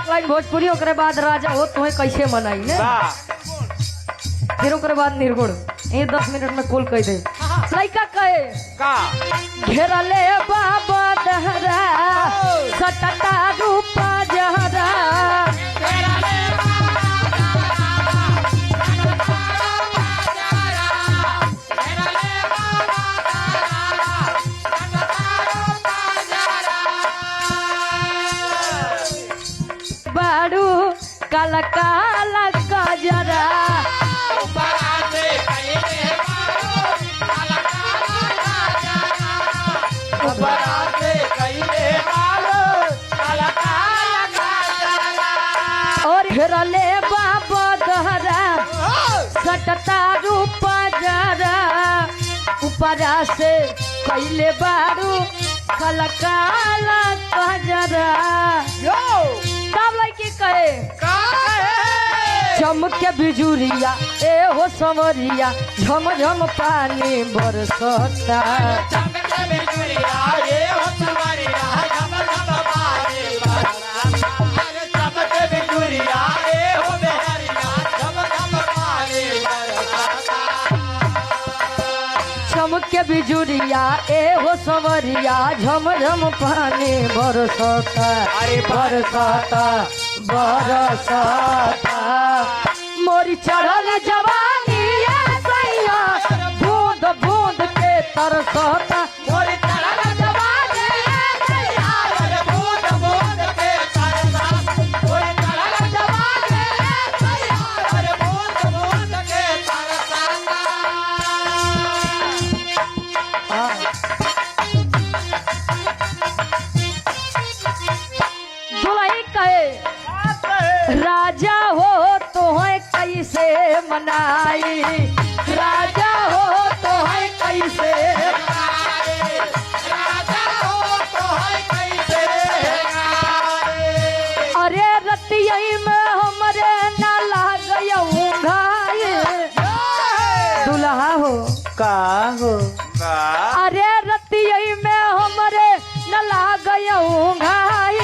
एक लाइन भोजपुरी ओकरे बाद राजा हो तुम्हें कैसे मनाई ने फिर ओकरे बाद निर्गुण ये 10 मिनट में कुल कह दे लड़का कहे का घेरा ले बाबा दहरा सटटा रूपा जहरा बाड़ू काला काला गजरा और घेरले बाबा दहरा सटता रूपा जरा ऊपरा से कैले बाड़ू काला काला गजरा तब लड़की कहे चमके बिजुरिया ए हो समरिया झम झम पानी बरसता चमके बिजुरिया ए हो समरिया झम झम पानी बरसता बरसता बरसता मोरी चढ़ल जवानी सैया बूंद बूंद के तरसता मोरी चढ़ल जवानी सैया बूंद बूंद के तरसता मोरी चढ़ल जवानी सैया बूंद बूंद के तरसता दुल्ही कहे राजा हो तो है कैसे मनाई राजा हो तो है कैसे राजा हो तो है कैसे अरे रतिया में हमरे ना लागयऊ घाय दुल्हा हो का हो अरे रतिया में हमरे न लागयऊ घाय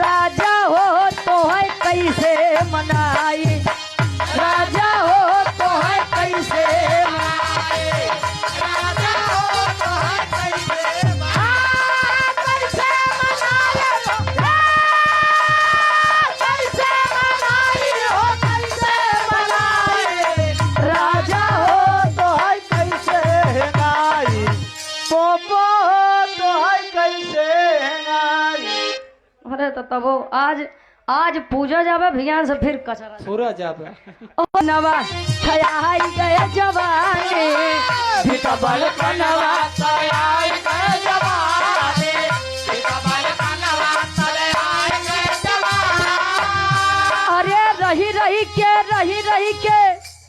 राजा हो तो है कैसे मनाई राजा हो तो है कैसे मनाई राजा हो तो है कैसे कैसे मनाई हो कैसे मनाई राजा हो तो है कैसे नाई पोपो तो है कैसे नाई अरे तो तब आज पूजा जावे भियान से फिर कचरा पूरा जाबे ओ नवा छयाई गए जवानी भीतबल कनवा तयाई गए जवानी भीतबल कनवा तयाई गए जवानी अरे रही रही के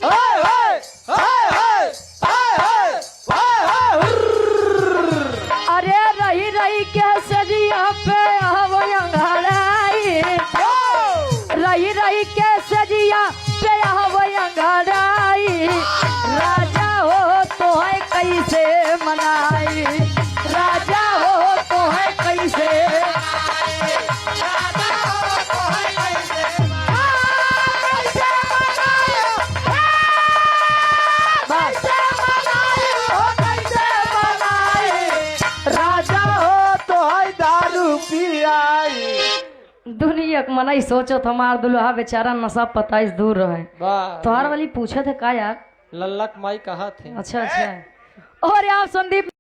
ओए ओए ओए ओए ओए अरे रही के सजिया पे अंगड़ाई रही के सजिया पे अंगड़ाई राजा हो तो है कैसे मनाई राजा हो तो है कैसे राजा हो तो है कैसे राजा हो तो है दारू पियाई दुनिया के मनाई सोचो हमार दुल्हा बेचारा नशा पताइस दूर रहे तोहार वाली पूछे थे का यार लल्लक माई कहा थे अच्छा और आप संदीप